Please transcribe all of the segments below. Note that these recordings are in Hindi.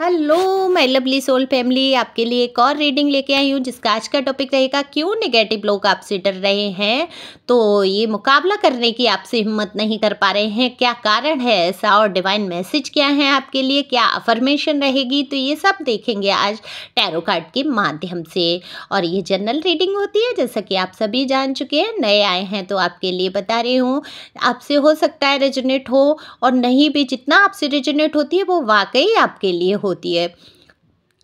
Hello my lovely soul family, आपके लिए एक और रीडिंग लेके आई हूँ जिसका आज का टॉपिक रहेगा क्यों नेगेटिव लोग आपसे डर रहे हैं। तो ये मुकाबला करने की आपसे हिम्मत नहीं कर पा रहे हैं, क्या कारण है ऐसा और डिवाइन मैसेज क्या है आपके लिए, क्या अफर्मेशन रहेगी, तो ये सब देखेंगे आज टैरो कार्ड के माध्यम से। और ये जनरल रीडिंग होती है जैसा कि आप सभी जान चुके हैं, नए आए हैं तो आपके लिए बता रही हूँ। आपसे हो सकता है रेजोनेट हो और नहीं भी, जितना आपसे रेजोनेट होती है वो वाकई आपके लिए होती है,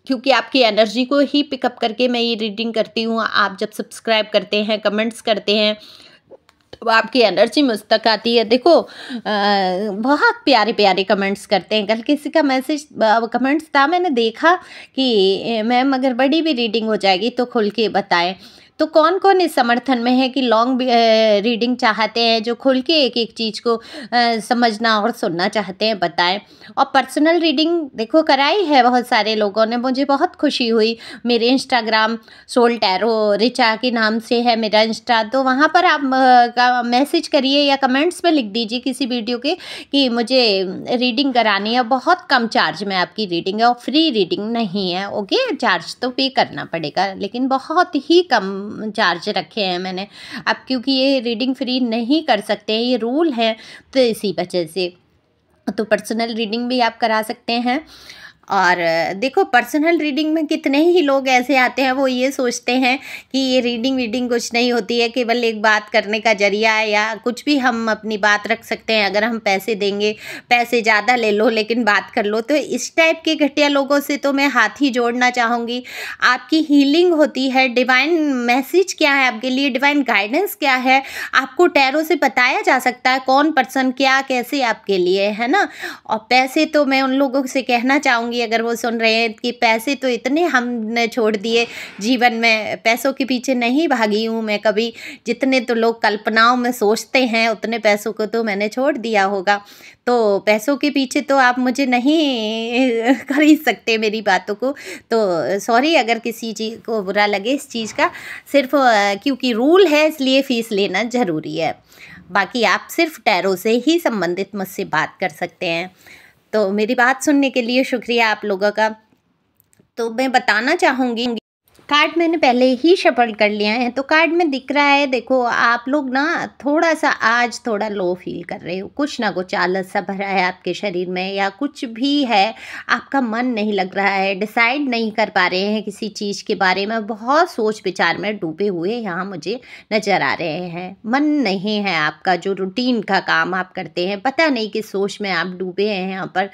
क्योंकि आपकी एनर्जी को ही पिकअप करके मैं ये रीडिंग करती हूँ। आप जब सब्सक्राइब करते हैं, कमेंट्स करते हैं, तो आपकी एनर्जी मुझ तक आती है। देखो बहुत प्यारे प्यारे कमेंट्स करते हैं। कल किसी का मैसेज कमेंट्स था, मैंने देखा कि मैम अगर बड़ी भी रीडिंग हो जाएगी तो खुल के बताएं। तो कौन कौन इस समर्थन में है कि लॉन्ग रीडिंग चाहते हैं, जो खुल के एक एक चीज़ को समझना और सुनना चाहते हैं, बताएं। और पर्सनल रीडिंग देखो कराई है बहुत सारे लोगों ने, मुझे बहुत खुशी हुई। मेरे इंस्टाग्राम सोल टैरो रिचा के नाम से है मेरा इंस्टा, तो वहाँ पर आप मैसेज करिए या कमेंट्स में लिख दीजिए किसी वीडियो के कि मुझे रीडिंग करानी है। बहुत कम चार्ज में आपकी रीडिंग है और फ्री रीडिंग नहीं है। ओके, चार्ज तो पे करना पड़ेगा लेकिन बहुत ही कम चार्ज रखे हैं मैंने। अब क्योंकि ये रीडिंग फ्री नहीं कर सकते हैं, ये रूल है, तो इसी वजह से तो पर्सनल रीडिंग भी आप करा सकते हैं। और देखो पर्सनल रीडिंग में कितने ही लोग ऐसे आते हैं, वो ये सोचते हैं कि ये रीडिंग कुछ नहीं होती है, केवल एक बात करने का जरिया है, या कुछ भी हम अपनी बात रख सकते हैं अगर हम पैसे देंगे, पैसे ज़्यादा ले लो लेकिन बात कर लो। तो इस टाइप के घटिया लोगों से तो मैं हाथ ही जोड़ना चाहूँगी। आपकी हीलिंग होती है, डिवाइन मैसेज क्या है आपके लिए, डिवाइन गाइडेंस क्या है, आपको टैरो से बताया जा सकता है कौन पर्सन क्या कैसे आपके लिए है ना। और पैसे तो मैं उन लोगों से कहना चाहूँगी अगर वो सुन रहे हैं कि पैसे तो इतने हमने छोड़ दिए जीवन में, पैसों के पीछे नहीं भागी हूँ मैं कभी। जितने तो लोग कल्पनाओं में सोचते हैं उतने पैसों को तो मैंने छोड़ दिया होगा। तो पैसों के पीछे तो आप मुझे नहीं खरीद सकते मेरी बातों को। तो सॉरी अगर किसी चीज़ को बुरा लगे इस चीज़ का, सिर्फ क्योंकि रूल है इसलिए फ़ीस लेना ज़रूरी है। बाकी आप सिर्फ टैरो से ही संबंधित मुझसे बात कर सकते हैं। तो मेरी बात सुनने के लिए शुक्रिया आप लोगों का। तो मैं बताना चाहूँगी, कार्ड मैंने पहले ही शफल कर लिया है, तो कार्ड में दिख रहा है, देखो आप लोग ना थोड़ा सा आज थोड़ा लो फील कर रहे हो, कुछ ना कुछ आलस सा भरा है आपके शरीर में, या कुछ भी है, आपका मन नहीं लग रहा है, डिसाइड नहीं कर पा रहे हैं किसी चीज़ के बारे में, बहुत सोच विचार में डूबे हुए यहाँ मुझे नज़र आ रहे हैं। मन नहीं है आपका, जो रूटीन का काम आप करते हैं, पता नहीं किस सोच में आप डूबे हैं यहाँ पर।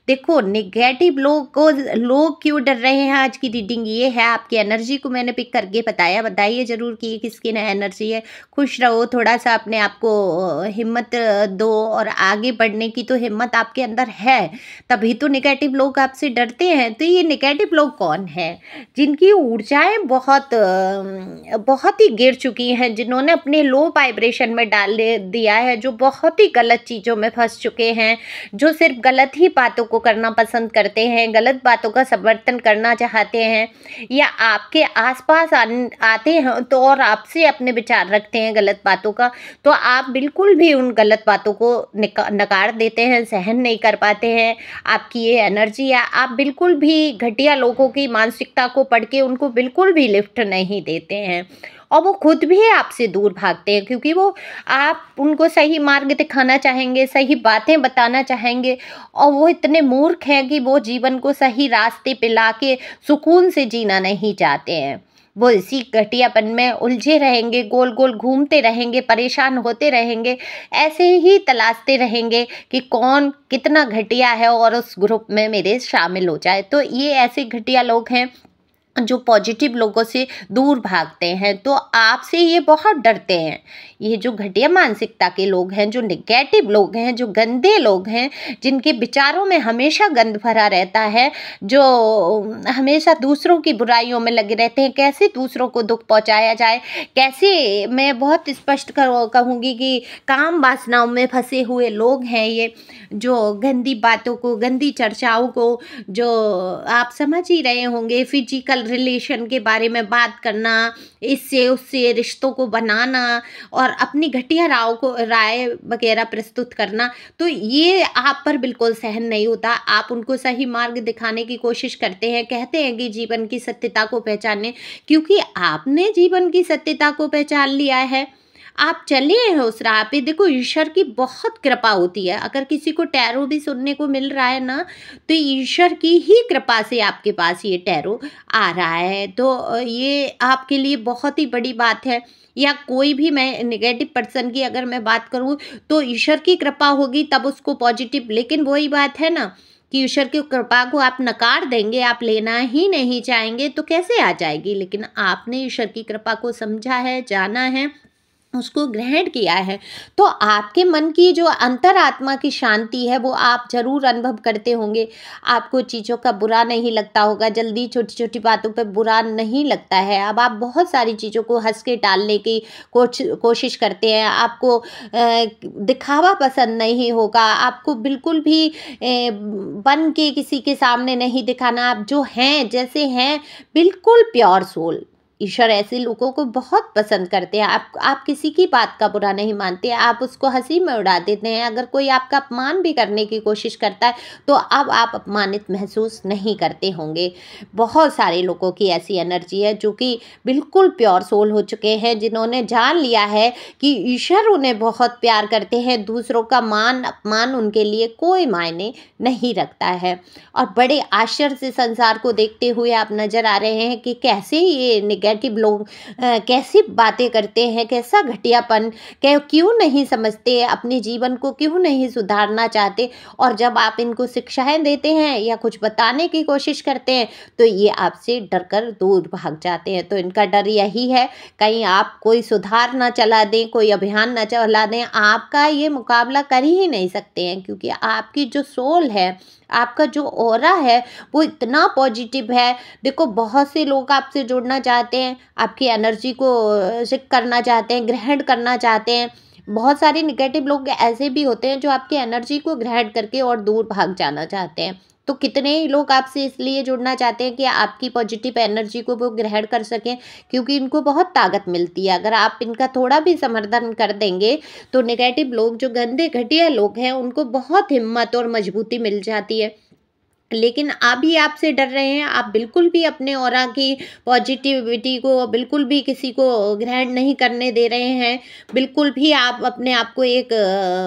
देखो नेगेटिव लोग क्यों डर रहे हैं, आज की रीडिंग ये है। आपकी एनर्जी को मैंने पिक करके बताया, बताइए ज़रूर कि ये किसकी एनर्जी है। खुश रहो, थोड़ा सा अपने आप को हिम्मत दो, और आगे बढ़ने की तो हिम्मत आपके अंदर है, तभी तो नेगेटिव लोग आपसे डरते हैं। तो ये नेगेटिव लोग कौन हैं, जिनकी ऊर्जाएं बहुत ही गिर चुकी हैं, जिन्होंने अपने लो वाइब्रेशन में डाल दिया है, जो बहुत ही गलत चीज़ों में फंस चुके हैं, जो सिर्फ गलत ही बातों को करना पसंद करते हैं, गलत बातों का समर्थन करना चाहते हैं, या आपके आसपास आते हैं तो और आपसे अपने विचार रखते हैं गलत बातों का, तो आप बिल्कुल भी उन गलत बातों को नकार देते हैं, सहन नहीं कर पाते हैं। आपकी ये एनर्जी है, आप बिल्कुल भी घटिया लोगों की मानसिकता को पढ़ के उनको बिल्कुल भी लिफ्ट नहीं देते हैं, और वो खुद भी आपसे दूर भागते हैं, क्योंकि वो आप उनको सही मार्ग दिखाना चाहेंगे, सही बातें बताना चाहेंगे, और वो इतने मूर्ख हैं कि वो जीवन को सही रास्ते पे लाके सुकून से जीना नहीं चाहते हैं। वो इसी घटियापन में उलझे रहेंगे, गोल गोल घूमते रहेंगे, परेशान होते रहेंगे, ऐसे ही तलाशते रहेंगे कि कौन कितना घटिया है और उस ग्रुप में मेरे शामिल हो जाए। तो ये ऐसे घटिया लोग हैं जो पॉजिटिव लोगों से दूर भागते हैं, तो आपसे ये बहुत डरते हैं। ये जो घटिया मानसिकता के लोग हैं, जो नेगेटिव लोग हैं, जो गंदे लोग हैं, जिनके विचारों में हमेशा गंद भरा रहता है, जो हमेशा दूसरों की बुराइयों में लगे रहते हैं, कैसे दूसरों को दुख पहुंचाया जाए, कैसे, मैं बहुत स्पष्ट कहूँगी कि काम वासनाओं में फंसे हुए लोग हैं ये, जो गंदी बातों को, गंदी चर्चाओं को, जो आप समझ ही रहे होंगे, फिजिकल इलीगल रिलेशन के बारे में बात करना, इससे उससे रिश्तों को बनाना और अपनी घटिया राय वगैरह प्रस्तुत करना, तो ये आप पर बिल्कुल सहन नहीं होता। आप उनको सही मार्ग दिखाने की कोशिश करते हैं, कहते हैं कि जीवन की सत्यता को पहचानें, क्योंकि आपने जीवन की सत्यता को पहचान लिया है, आप चले हैं उस राह पे। देखो, ईश्वर की बहुत कृपा होती है। अगर किसी को टैरो भी सुनने को मिल रहा है ना, तो ईश्वर की ही कृपा से आपके पास ये टैरो आ रहा है। तो ये आपके लिए बहुत ही बड़ी बात है। या कोई भी, मैं नेगेटिव पर्सन की अगर मैं बात करूँ, तो ईश्वर की कृपा होगी तब उसको पॉजिटिव, लेकिन वही बात है ना कि ईश्वर की कृपा को आप नकार देंगे, आप लेना ही नहीं चाहेंगे, तो कैसे आ जाएगी। लेकिन आपने ईश्वर की कृपा को समझा है, जाना है, उसको ग्रहण किया है, तो आपके मन की जो अंतरात्मा की शांति है वो आप ज़रूर अनुभव करते होंगे। आपको चीज़ों का बुरा नहीं लगता होगा, जल्दी छोटी छोटी बातों पे बुरा नहीं लगता है। अब आप बहुत सारी चीज़ों को हंस के टालने की कोशिश करते हैं। आपको दिखावा पसंद नहीं होगा, आपको बिल्कुल भी बन के किसी के सामने नहीं दिखाना। आप जो हैं, जैसे हैं, बिल्कुल प्योर सोल। ईश्वर ऐसे लोगों को बहुत पसंद करते हैं। आप किसी की बात का बुरा नहीं मानते, आप उसको हंसी में उड़ा देते हैं। अगर कोई आपका अपमान भी करने की कोशिश करता है, तो अब आप अपमानित महसूस नहीं करते होंगे। बहुत सारे लोगों की ऐसी एनर्जी है जो कि बिल्कुल प्योर सोल हो चुके हैं, जिन्होंने जान लिया है कि ईश्वर उन्हें बहुत प्यार करते हैं। दूसरों का मान अपमान उनके लिए कोई मायने नहीं रखता है। और बड़े आश्चर्य से संसार को देखते हुए आप नजर आ रहे हैं कि कैसे ये नेगेटिव लोग कैसी बातें करते हैं, कैसा घटियापन, क्यों नहीं समझते, अपने जीवन को क्यों नहीं सुधारना चाहते। और जब आप इनको शिक्षाएं देते हैं या कुछ बताने की कोशिश करते हैं, तो ये आपसे डर कर दूर भाग जाते हैं। तो इनका डर यही है, कहीं आप कोई सुधार ना चला दें, कोई अभियान ना चला दें। आपका ये मुकाबला कर ही नहीं सकते हैं, क्योंकि आपकी जो सोल है, आपका जो ऑरा है, वो इतना पॉजिटिव है। देखो, बहुत से लोग आपसे जुड़ना चाहते हैं, आपकी एनर्जी को सिक करना चाहते हैं, ग्रहण करना चाहते हैं। बहुत सारे नेगेटिव लोग ऐसे भी होते हैं जो आपकी एनर्जी को ग्रहण करके और दूर भाग जाना चाहते हैं। तो कितने ही लोग आपसे इसलिए जुड़ना चाहते हैं कि आपकी पॉजिटिव एनर्जी को वो ग्रहण कर सकें, क्योंकि इनको बहुत ताकत मिलती है। अगर आप इनका थोड़ा भी समर्थन कर देंगे, तो नेगेटिव लोग, जो गंदे घटिया लोग हैं, उनको बहुत हिम्मत और मजबूती मिल जाती है। लेकिन अभी आपसे डर रहे हैं, आप बिल्कुल भी अपने ऑरा की पॉजिटिविटी को बिल्कुल भी किसी को ग्रहण नहीं करने दे रहे हैं। बिल्कुल भी आप अपने आप को एक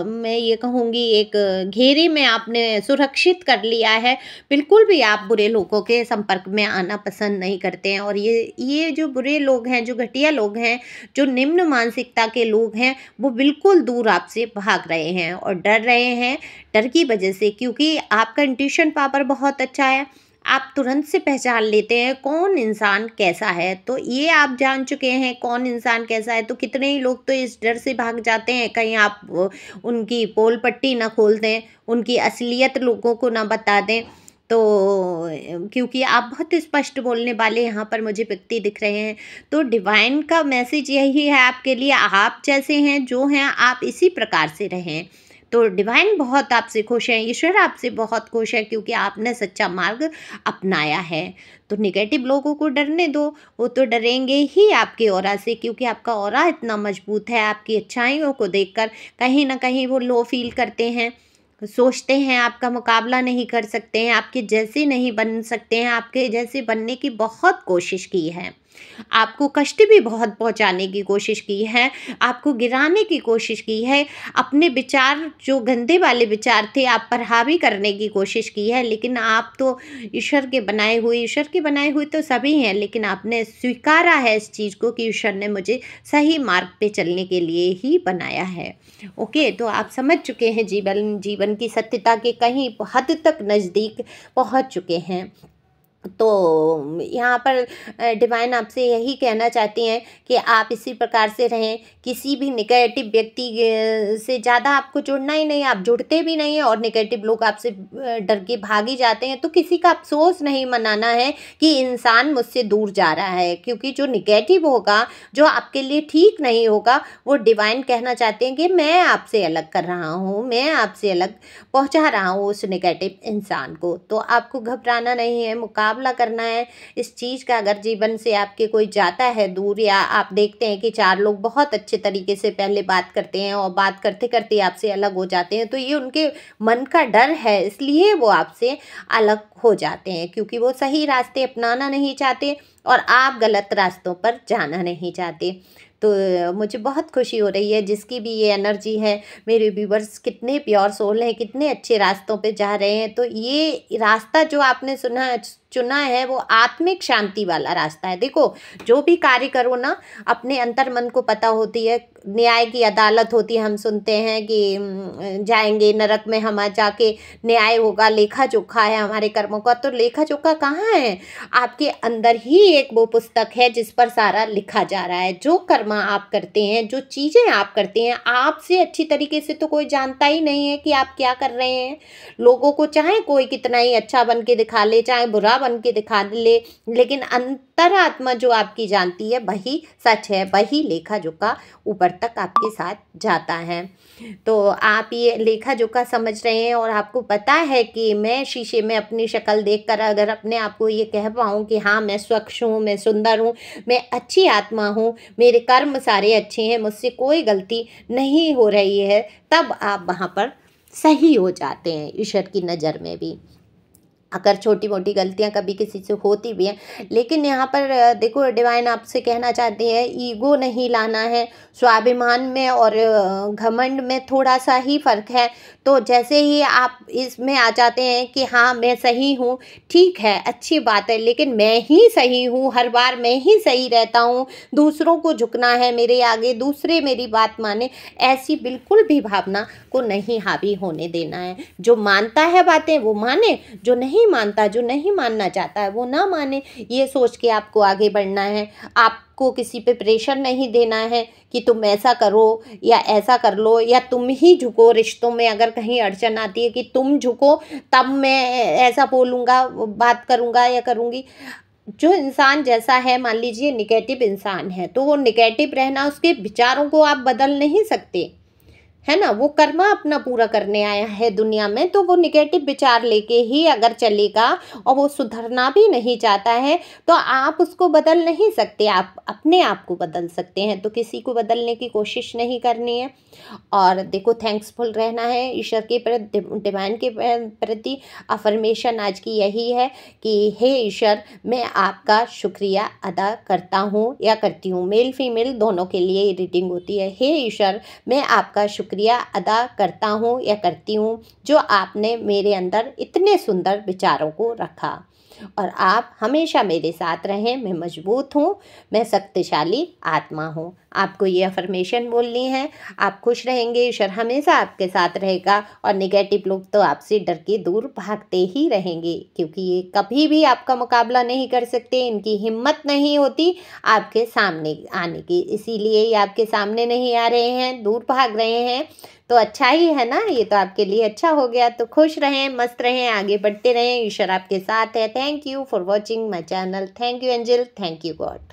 मैं ये कहूँगी, एक घेरे में आपने सुरक्षित कर लिया है। बिल्कुल भी आप बुरे लोगों के संपर्क में आना पसंद नहीं करते हैं। और ये जो बुरे लोग हैं, जो घटिया लोग हैं, जो निम्न मानसिकता के लोग हैं, वो बिल्कुल दूर आपसे भाग रहे हैं और डर रहे हैं, डर की वजह से, क्योंकि आपका इंट्यूशन पावर बहुत अच्छा है। आप तुरंत से पहचान लेते हैं कौन इंसान कैसा है। तो ये आप जान चुके हैं कौन इंसान कैसा है। तो कितने ही लोग तो इस डर से भाग जाते हैं, कहीं आप उनकी पोल पट्टी ना खोल दें, उनकी असलियत लोगों को ना बता दें। तो क्योंकि आप बहुत स्पष्ट बोलने वाले यहाँ पर मुझे व्यक्ति दिख रहे हैं। तो डिवाइन का मैसेज यही है आपके लिए, आप जैसे हैं, जो हैं, आप इसी प्रकार से रहें। तो डिवाइन बहुत आपसे खुश है, ईश्वर आपसे बहुत खुश है, क्योंकि आपने सच्चा मार्ग अपनाया है। तो नेगेटिव लोगों को डरने दो, वो तो डरेंगे ही आपके ऑरा से, क्योंकि आपका ऑरा इतना मजबूत है। आपकी अच्छाइयों को देखकर कहीं ना कहीं वो लो फील करते हैं, सोचते हैं आपका मुकाबला नहीं कर सकते हैं, आपके जैसे नहीं बन सकते हैं, आपके जैसे बनने की बहुत कोशिश की है, आपको कष्ट भी बहुत पहुंचाने की कोशिश की है, आपको गिराने की कोशिश की है, अपने विचार, जो गंदे वाले विचार थे, आप पर हावी करने की कोशिश की है। लेकिन आप तो ईश्वर के बनाए हुए तो सभी हैं, लेकिन आपने स्वीकारा है इस चीज़ को कि ईश्वर ने मुझे सही मार्ग पे चलने के लिए ही बनाया है। ओके, तो आप समझ चुके हैं, जीवन की सत्यता के कहीं हद तक नज़दीक पहुंच चुके हैं। तो यहाँ पर डिवाइन आपसे यही कहना चाहती हैं कि आप इसी प्रकार से रहें। किसी भी नेगेटिव व्यक्ति से ज़्यादा आपको जुड़ना ही नहीं, आप जुड़ते भी नहीं हैं, और नेगेटिव लोग आपसे डर के भाग ही जाते हैं। तो किसी का अफसोस नहीं मनाना है कि इंसान मुझसे दूर जा रहा है, क्योंकि जो नेगेटिव होगा, जो आपके लिए ठीक नहीं होगा, वो डिवाइन कहना चाहते हैं कि मैं आपसे अलग कर रहा हूँ, मैं आपसे अलग पहुँचा रहा हूँ उस नेगेटिव इंसान को। तो आपको घबराना नहीं है, मुकाबला मुकाबला करना है इस चीज़ का। अगर जीवन से आपके कोई जाता है दूर, या आप देखते हैं कि 4 लोग बहुत अच्छे तरीके से पहले बात करते हैं और बात करते करते आपसे अलग हो जाते हैं, तो ये उनके मन का डर है, इसलिए वो आपसे अलग हो जाते हैं, क्योंकि वो सही रास्ते अपनाना नहीं चाहते और आप गलत रास्तों पर जाना नहीं चाहते। तो मुझे बहुत खुशी हो रही है, जिसकी भी ये एनर्जी है, मेरे व्यूवर्स कितने प्योर सोल हैं, कितने अच्छे रास्तों पे जा रहे हैं। तो ये रास्ता जो आपने चुना है वो आत्मिक शांति वाला रास्ता है। देखो, जो भी कार्य करो ना, अपने अंतर मन को पता होती है, न्याय की अदालत होती है। हम सुनते हैं कि जाएंगे नरक में, हम जाके न्याय होगा, लेखा जोखा है हमारे कर्मों का। तो लेखा जोखा कहाँ है? आपके अंदर ही एक वो पुस्तक है जिस पर सारा लिखा जा रहा है। जो कर्म आप करते हैं, जो चीज़ें आप करते हैं, आपसे अच्छी तरीके से तो कोई जानता ही नहीं है कि आप क्या कर रहे हैं। लोगों को चाहे कोई कितना ही अच्छा बन के दिखा ले, चाहे बुरा बन के दिखा ले, लेकिन अंतरात्मा जो आपकी जानती है वही सच है, वही लेखा जोखा ऊपर तक आपके साथ जाता है। तो आप ये लेखा जोखा समझ रहे हैं और आपको पता है कि मैं शीशे में अपनी शक्ल देखकर अगर अपने आप को ये कह पाऊँ कि हाँ, मैं स्वच्छ हूँ, मैं सुंदर हूँ, मैं अच्छी आत्मा हूँ, मेरे कर्म सारे अच्छे हैं, मुझसे कोई गलती नहीं हो रही है, तब आप वहाँ पर सही हो जाते हैं ईश्वर की नज़र में भी। अगर छोटी मोटी गलतियां कभी किसी से होती भी हैं, लेकिन यहाँ पर देखो, डिवाइन आपसे कहना चाहते हैं, ईगो नहीं लाना है। स्वाभिमान में और घमंड में थोड़ा सा ही फ़र्क है। तो जैसे ही आप इसमें आ जाते हैं कि हाँ, मैं सही हूँ, ठीक है, अच्छी बात है, लेकिन मैं ही सही हूँ, हर बार मैं ही सही रहता हूँ, दूसरों को झुकना है मेरे आगे, दूसरे मेरी बात माने, ऐसी बिल्कुल भी भावना को नहीं हावी होने देना है। जो मानता है बातें वो माने, जो नहीं मानता, जो नहीं मानना चाहता है वो ना माने। ये सोच के आपको आगे बढ़ना है। आपको किसी पे प्रेशर नहीं देना है कि तुम ऐसा करो या ऐसा कर लो, या तुम ही झुको। रिश्तों में अगर कहीं अड़चन आती है कि तुम झुको तब मैं ऐसा बोलूँगा, बात करूँगा या करूँगी। जो इंसान जैसा है, मान लीजिए निगेटिव इंसान है, तो वो निगेटिव रहना, उसके विचारों को आप बदल नहीं सकते, है ना। वो कर्मा अपना पूरा करने आया है दुनिया में, तो वो निगेटिव विचार लेके ही अगर चलेगा और वो सुधरना भी नहीं चाहता है, तो आप उसको बदल नहीं सकते। आप अपने आप को बदल सकते हैं, तो किसी को बदलने की कोशिश नहीं करनी है। और देखो, थैंक्सफुल रहना है ईश्वर के प्रति, डिवाइन के प्रति। अफर्मेशन आज की यही है कि हे ईश्वर, मैं आपका शुक्रिया अदा करता हूँ या करती हूँ। मेल फीमेल दोनों के लिए रीडिंग होती है। हे ईश्वर, मैं आपका शुक्रिया अदा करता हूँ या करती हूँ, जो आपने मेरे अंदर इतने सुंदर विचारों को रखा, और आप हमेशा मेरे साथ रहें। मैं मजबूत हूँ, मैं शक्तिशाली आत्मा हूँ। आपको ये अफर्मेशन बोलनी है। आप खुश रहेंगे, ईश्वर हमेशा आपके साथ रहेगा, और नेगेटिव लोग तो आपसे डर के दूर भागते ही रहेंगे, क्योंकि ये कभी भी आपका मुकाबला नहीं कर सकते। इनकी हिम्मत नहीं होती आपके सामने आने की, इसीलिए ये आपके सामने नहीं आ रहे हैं, दूर भाग रहे हैं। तो अच्छा ही है ना, ये तो आपके लिए अच्छा हो गया। तो खुश रहें, मस्त रहें, आगे बढ़ते रहें, ईश्वर आपके साथ है। Thank you for watching my channel. Thank you angel, thank you God.